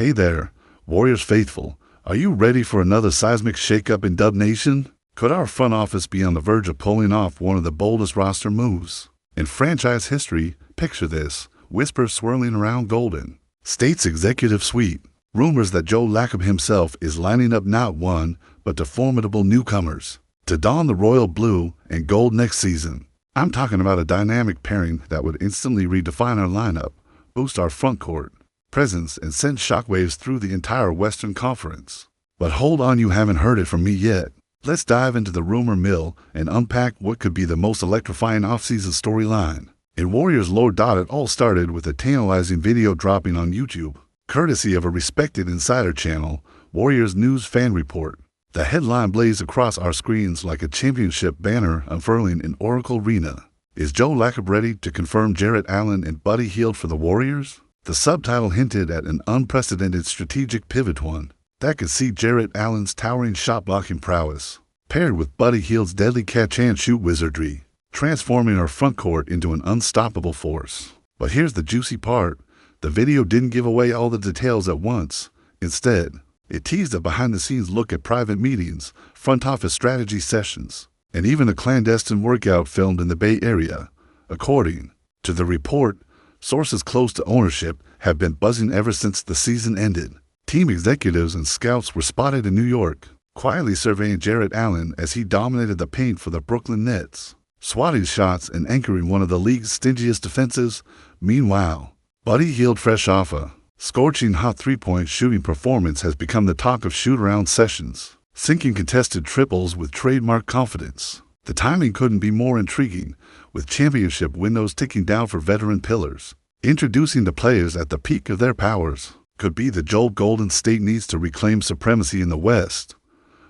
Hey there, Warriors faithful. Are you ready for another seismic shakeup in Dub Nation? Could our front office be on the verge of pulling off one of the boldest roster moves in franchise history? Picture this: whispers swirling around Golden State's executive suite. Rumors that Joe Lacob himself is lining up not one, but two formidable newcomers to don the royal blue and gold next season. I'm talking about a dynamic pairing that would instantly redefine our lineup, boost our front court presence, and send shockwaves through the entire Western Conference. But hold on, you haven't heard it from me yet. Let's dive into the rumor mill and unpack what could be the most electrifying offseason storyline in Warriors lore. It all started with a tantalizing video dropping on YouTube, courtesy of a respected insider channel, Warriors News Fan Report. The headline blazed across our screens like a championship banner unfurling in Oracle Arena. Is Joe Lacob ready to confirm Jarrett Allen and Buddy Hield for the Warriors? The subtitle hinted at an unprecedented strategic pivot, one that could see Jarrett Allen's towering shot-blocking prowess, paired with Buddy Hield's deadly catch-and-shoot wizardry, transforming our front court into an unstoppable force. But here's the juicy part. The video didn't give away all the details at once. Instead, it teased a behind-the-scenes look at private meetings, front-office strategy sessions, and even a clandestine workout filmed in the Bay Area. According to the report, sources close to ownership have been buzzing ever since the season ended. Team executives and scouts were spotted in New York, quietly surveying Jarrett Allen as he dominated the paint for the Brooklyn Nets, swatting shots and anchoring one of the league's stingiest defenses. Meanwhile, Buddy Hield, fresh off a scorching hot three-point shooting performance, has become the talk of shoot-around sessions, sinking contested triples with trademark confidence. The timing couldn't be more intriguing, with championship windows ticking down for veteran pillars. Introducing the players at the peak of their powers could be the jolt Golden State needs to reclaim supremacy in the West.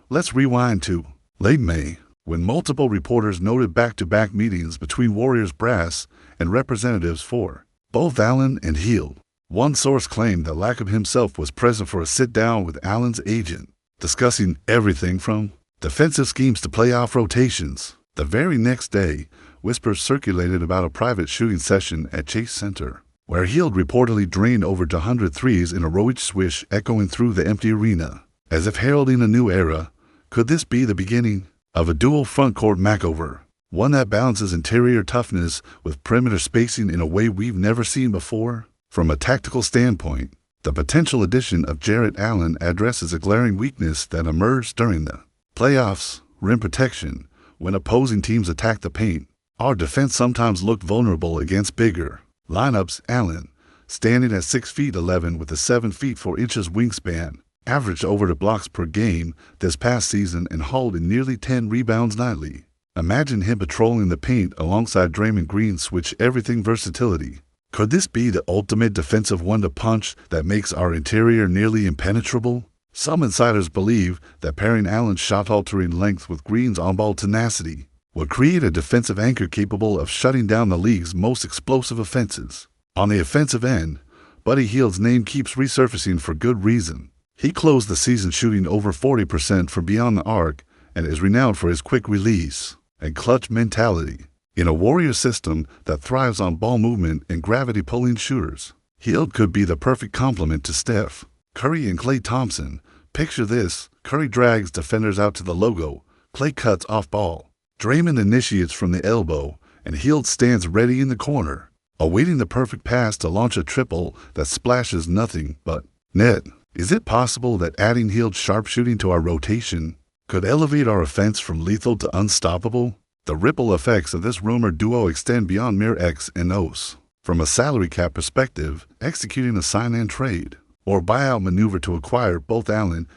Let's rewind to late May, when multiple reporters noted back-to-back meetings between Warriors brass and representatives for both Allen and Hield. One source claimed that Lacob himself was present for a sit-down with Allen's agent, discussing everything from defensive schemes to playoff rotations. The very next day, whispers circulated about a private shooting session at Chase Center, where Hield reportedly drained over 200 threes in a heroic swish echoing through the empty arena, as if heralding a new era. Could this be the beginning of a dual front-court makeover, one that balances interior toughness with perimeter spacing in a way we've never seen before? From a tactical standpoint, the potential addition of Jarrett Allen addresses a glaring weakness that emerged during the playoffs: rim protection. When opposing teams attack the paint, our defense sometimes looked vulnerable against bigger lineups. Allen, standing at 6'11" with a 7 feet 4 inches wingspan, averaged over the blocks per game this past season and hauled in nearly 10 rebounds nightly. Imagine him patrolling the paint alongside Draymond Green's switch everything versatility. Could this be the ultimate defensive one-two punch that makes our interior nearly impenetrable? Some insiders believe that pairing Allen's shot-altering length with Green's on-ball tenacity would create a defensive anchor capable of shutting down the league's most explosive offenses. On the offensive end, Buddy Hield's name keeps resurfacing for good reason. He closed the season shooting over 40% from beyond the arc and is renowned for his quick release and clutch mentality. In a Warrior system that thrives on ball movement and gravity-pulling shooters, Hield could be the perfect complement to Steph Curry and Klay Thompson. Picture this: Curry drags defenders out to the logo, Klay cuts off ball, Draymond initiates from the elbow, and Hield stands ready in the corner, awaiting the perfect pass to launch a triple that splashes nothing but net. Is it possible that adding Hield's sharpshooting to our rotation could elevate our offense from lethal to unstoppable? The ripple effects of this rumored duo extend beyond mere X and O's. From a salary cap perspective, executing a sign-and trade or buyout maneuver to acquire both Allen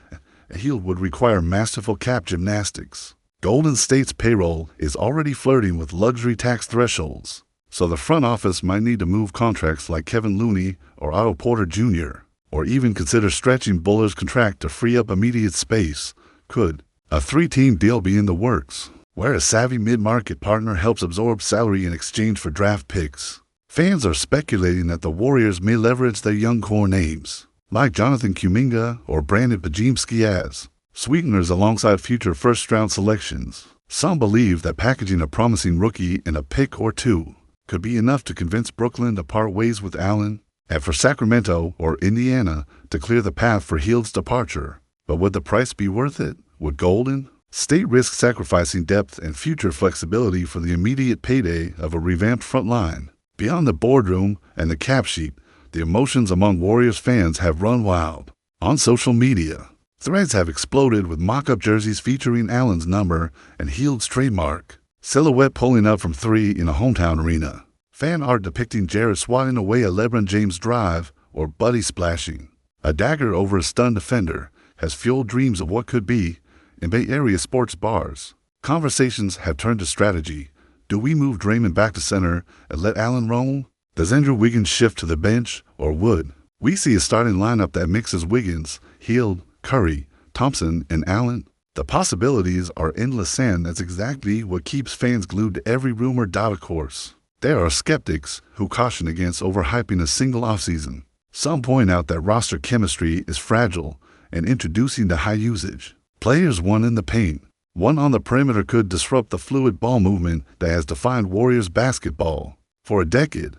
and Hield would require masterful cap gymnastics. Golden State's payroll is already flirting with luxury tax thresholds, so the front office might need to move contracts like Kevin Looney or Otto Porter Jr., or even consider stretching Buller's contract to free up immediate space. Could a three-team deal be in the works, where a savvy mid-market partner helps absorb salary in exchange for draft picks? Fans are speculating that the Warriors may leverage their young core names, like Jonathan Kuminga or Brandon Podziemski, as sweeteners alongside future first-round selections. Some believe that packaging a promising rookie and a pick or two could be enough to convince Brooklyn to part ways with Allen. and for Sacramento or Indiana to clear the path for Hield's departure. But would the price be worth it? Would Golden State risk sacrificing depth and future flexibility for the immediate payday of a revamped front line? Beyond the boardroom and the cap sheet, the emotions among Warriors fans have run wild. On social media, threads have exploded with mock-up jerseys featuring Allen's number and Hield's trademark silhouette pulling up from three in a hometown arena. Fan art depicting Jarrett swatting away a LeBron James drive or Buddy splashing a dagger over a stunned defender has fueled dreams of what could be in Bay Area sports bars. Conversations have turned to strategy. Do we move Draymond back to center and let Allen roam? Does Andrew Wiggins shift to the bench, or would we see a starting lineup that mixes Wiggins, Hield, Curry, Thompson, and Allen? The possibilities are endless, and that's exactly what keeps fans glued to every rumor. Of course, there are skeptics who caution against overhyping a single offseason. Some point out that roster chemistry is fragile and introducing the high usage players one in the paint, one on the perimeter could disrupt the fluid ball movement that has defined Warriors basketball for a decade.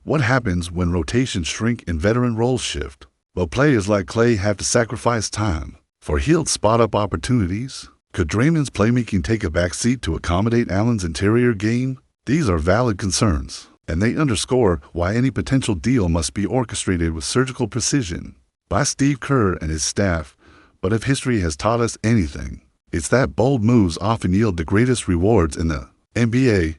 What happens when rotations shrink and veteran roles shift? Will players like Klay have to sacrifice time for Hield spot-up opportunities? Could Draymond's playmaking take a backseat to accommodate Allen's interior game? These are valid concerns, and they underscore why any potential deal must be orchestrated with surgical precision by Steve Kerr and his staff. But if history has taught us anything, it's that bold moves often yield the greatest rewards in the NBA.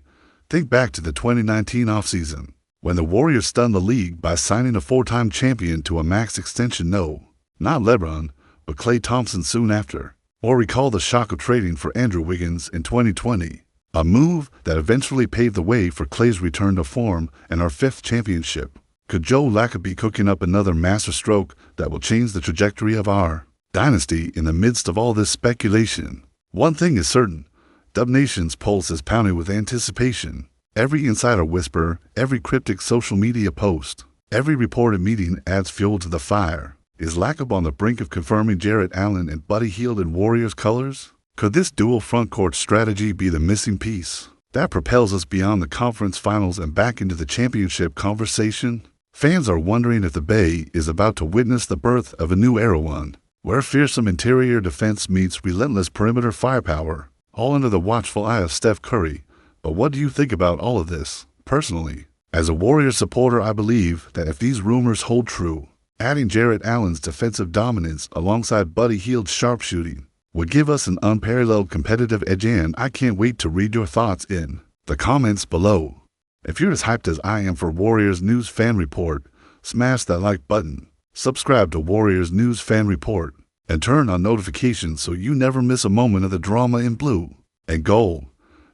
Think back to the 2019 offseason, when the Warriors stunned the league by signing a four-time champion to a max extension. No, not LeBron, but Klay Thompson soon after. Or recall the shock of trading for Andrew Wiggins in 2020, a move that eventually paved the way for Klay's return to form and our fifth championship. Could Joe Lacob be cooking up another masterstroke that will change the trajectory of our Dynasty in the midst of all this speculation? One thing is certain, Dub Nation's pulse is pounding with anticipation. Every insider whisper, every cryptic social media post, every reported meeting adds fuel to the fire. Is Lacob on the brink of confirming Jarrett Allen and Buddy Hield in Warriors colors? Could this dual frontcourt strategy be the missing piece that propels us beyond the conference finals and back into the championship conversation? Fans are wondering if the Bay is about to witness the birth of a new era, one where fearsome interior defense meets relentless perimeter firepower, all under the watchful eye of Steph Curry. But what do you think about all of this? Personally, as a Warriors supporter, I believe that if these rumors hold true, adding Jarrett Allen's defensive dominance alongside Buddy Hield's sharpshooting would give us an unparalleled competitive edge, and I can't wait to read your thoughts in the comments below. If you're as hyped as I am for Warriors News Fan Report, smash that like button, subscribe to Warriors News Fan Report, and turn on notifications so you never miss a moment of the drama in blue and gold.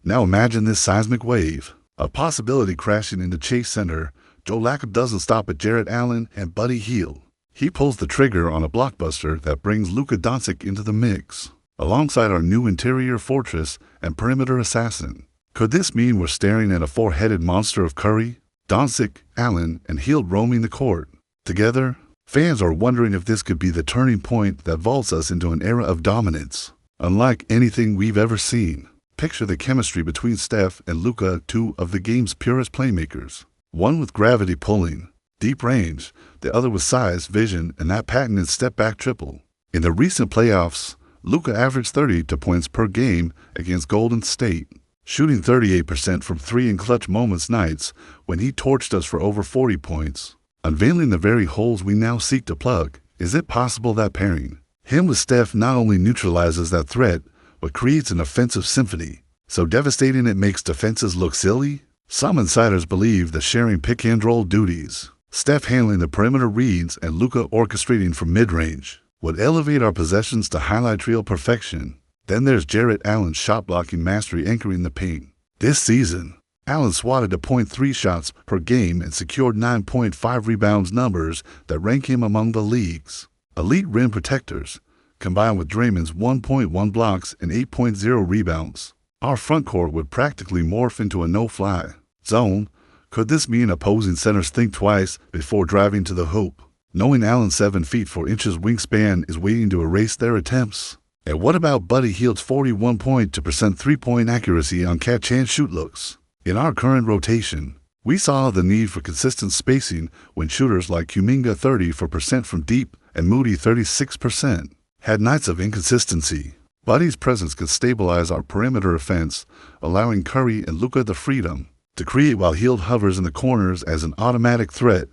Now imagine this seismic wave of possibility crashing into Chase Center. Joe Lacob doesn't stop at Jarrett Allen and Buddy Hield. He pulls the trigger on a blockbuster that brings Luka Doncic into the mix, alongside our new interior fortress and perimeter assassin. Could this mean we're staring at a four-headed monster of Curry, Doncic, Allen, and Hield roaming the court together? Fans are wondering if this could be the turning point that vaults us into an era of dominance unlike anything we've ever seen. Picture the chemistry between Steph and Luka, two of the game's purest playmakers. One with gravity pulling, deep range, the other with size, vision, and that patented step-back triple. In the recent playoffs, Luka averaged 32 points per game against Golden State, shooting 38% from three in clutch moments nights when he torched us for over 40 points, unveiling the very holes we now seek to plug. Is it possible that pairing him with Steph not only neutralizes that threat, but creates an offensive symphony so devastating it makes defenses look silly? Some insiders believe that sharing pick-and-roll duties, Steph handling the perimeter reads and Luka orchestrating from mid-range, would elevate our possessions to highlight reel perfection. Then there's Jarrett Allen's shot-blocking mastery anchoring the paint. This season, Allen swatted a .3 shots per game and secured 9.5 rebounds, numbers that rank him among the league's elite rim protectors, combined with Draymond's 1.1 blocks and 8.0 rebounds. Our frontcourt would practically morph into a no-fly zone. Could this mean opposing centers think twice before driving to the hoop, knowing Allen's 7 feet 4 inches wingspan is waiting to erase their attempts? And what about Buddy Hield's 41.2% three-point accuracy on catch-and-shoot looks? In our current rotation, We saw the need for consistent spacing when shooters like Kuminga 30% from deep and Moody 36% had nights of inconsistency. Buddy's presence could stabilize our perimeter offense, allowing Curry and Luka the freedom to create while Hield hovers in the corners as an automatic threat.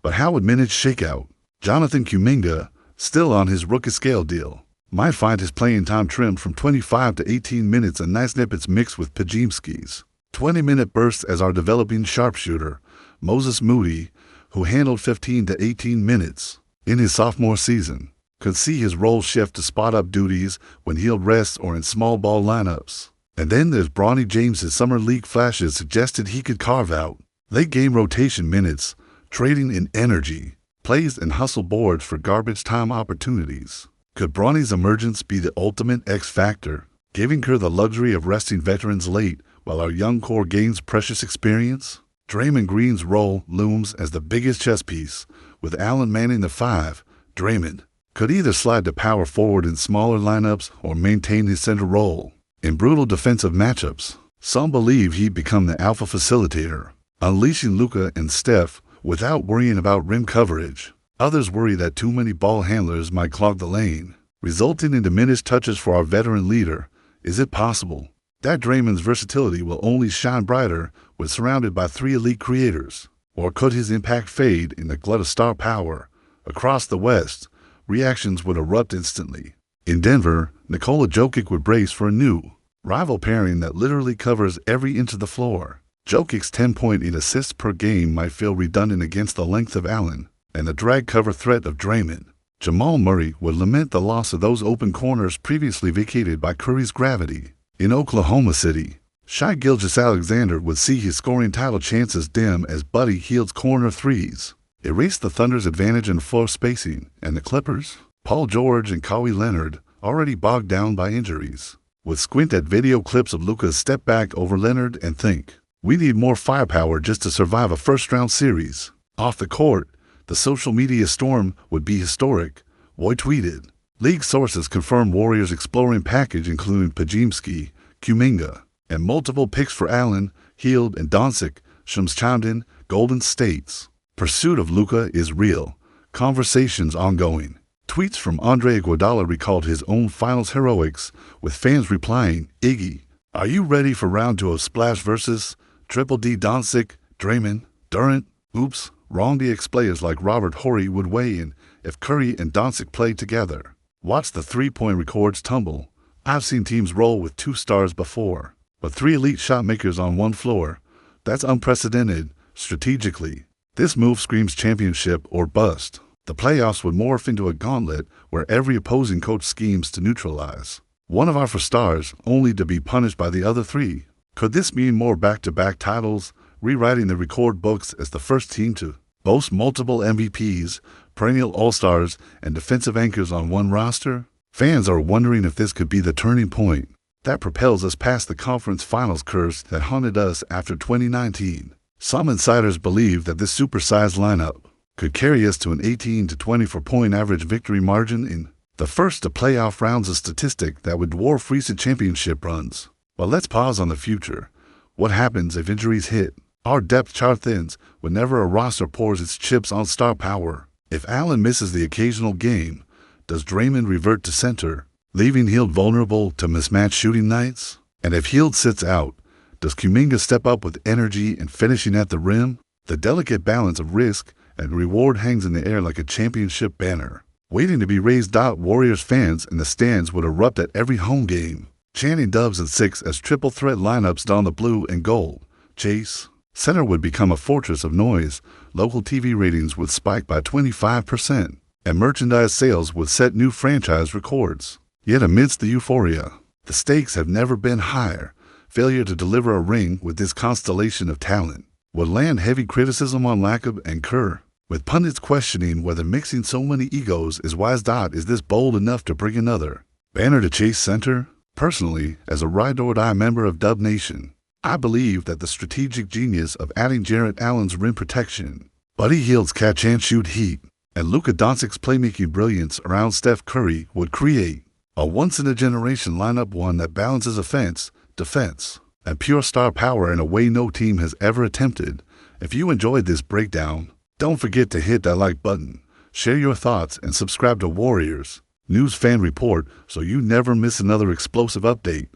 But how would minutes shake out? Jonathan Kuminga, still on his rookie scale deal, might find his playing time trimmed from 25 to 18 minutes and nice snippets mixed with Pajimski's 20-minute bursts as our developing sharpshooter, Moses Moody, who handled 15 to 18 minutes in his sophomore season, could see his role shift to spot-up duties when Hield rests or in small ball lineups. And then there's Bronny James's summer league flashes suggested he could carve out late-game rotation minutes, trading in energy, plays, and hustle boards for garbage time opportunities. Could Bronny's emergence be the ultimate X factor, giving Kerr the luxury of resting veterans late while our young core gains precious experience? Draymond Green's role looms as the biggest chess piece, with Allen manning the 5. Draymond could either slide to power forward in smaller lineups or maintain his center role in brutal defensive matchups. Some believe he'd become the alpha facilitator, unleashing Luka and Steph without worrying about rim coverage. Others worry that too many ball handlers might clog the lane, resulting in diminished touches for our veteran leader. Is it possible that Draymond's versatility will only shine brighter when surrounded by 3 elite creators? Or could his impact fade in the glut of star power? Across the West, reactions would erupt instantly. In Denver, Nikola Jokic would brace for a new rival pairing that literally covers every inch of the floor. Jokic's 10.8 assists per game might feel redundant against the length of Allen and the drag cover threat of Draymond. Jamal Murray would lament the loss of those open corners previously vacated by Curry's gravity. In Oklahoma City, Shai Gilgeous-Alexander would see his scoring title chances dim as Buddy Hield's corner threes erased the Thunder's advantage in floor spacing, and the Clippers, Paul George and Kawhi Leonard, already bogged down by injuries, would squint at video clips of Luka's step back over Leonard and think, we need more firepower just to survive a first-round series. Off the court, the social media storm would be historic. Roy tweeted, league sources confirm Warriors' exploring package including Pajimski, Kuminga, and multiple picks for Allen, Hield, and Doncic. Shams chimed in, Golden State's pursuit of Luka is real. Conversations ongoing. Tweets from Andre Iguodala recalled his own finals heroics, with fans replying, Iggy, are you ready for round 2 of Splash versus Triple D Doncic, Draymond, Durant? Oops. Wrong. DX players like Robert Horry would weigh in if Curry and Doncic played together. Watch the three-point records tumble. I've seen teams roll with 2 stars before, but 3 elite shot makers on one floor. That's unprecedented strategically. This move screams championship or bust. The playoffs would morph into a gauntlet where every opposing coach schemes to neutralize one of our 4 stars, only to be punished by the other 3. Could this mean more back-to-back titles, rewriting the record books as the first team to boast multiple MVPs, perennial all-stars, and defensive anchors on one roster? Fans are wondering if this could be the turning point that propels us past the conference finals curse that haunted us after 2019. Some insiders believe that this supersized lineup could carry us to an 18 to 24-point average victory margin in the first to playoff rounds, a statistic that would dwarf recent championship runs. But let's pause on the future. What happens if injuries hit? Our depth chart thins whenever a roster pours its chips on star power. If Allen misses the occasional game, does Draymond revert to center, leaving Hield vulnerable to mismatched shooting nights? And if Hield sits out, does Kuminga step up with energy and finishing at the rim? The delicate balance of risk and reward hangs in the air like a championship banner, waiting to be raised. Warriors fans in the stands would erupt at every home game, chanting Dubs and 6 as triple threat lineups don the blue and gold. Chase Center would become a fortress of noise. Local TV ratings would spike by 25%, and merchandise sales would set new franchise records. Yet amidst the euphoria, the stakes have never been higher. Failure to deliver a ring with this constellation of talent would land heavy criticism on Lacob and Kerr, with pundits questioning whether mixing so many egos is wise. Is this bold enough to bring another banner to Chase Center? Personally, as a ride-or-die member of Dub Nation, I believe that the strategic genius of adding Jarrett Allen's rim protection, Buddy Hield's catch-and-shoot heat, and Luka Doncic's playmaking brilliance around Steph Curry would create a once-in-a-generation lineup, one that balances offense, defense, and pure star power in a way no team has ever attempted. If you enjoyed this breakdown, don't forget to hit that like button, share your thoughts, and subscribe to Warriors News Fan Report so you never miss another explosive update.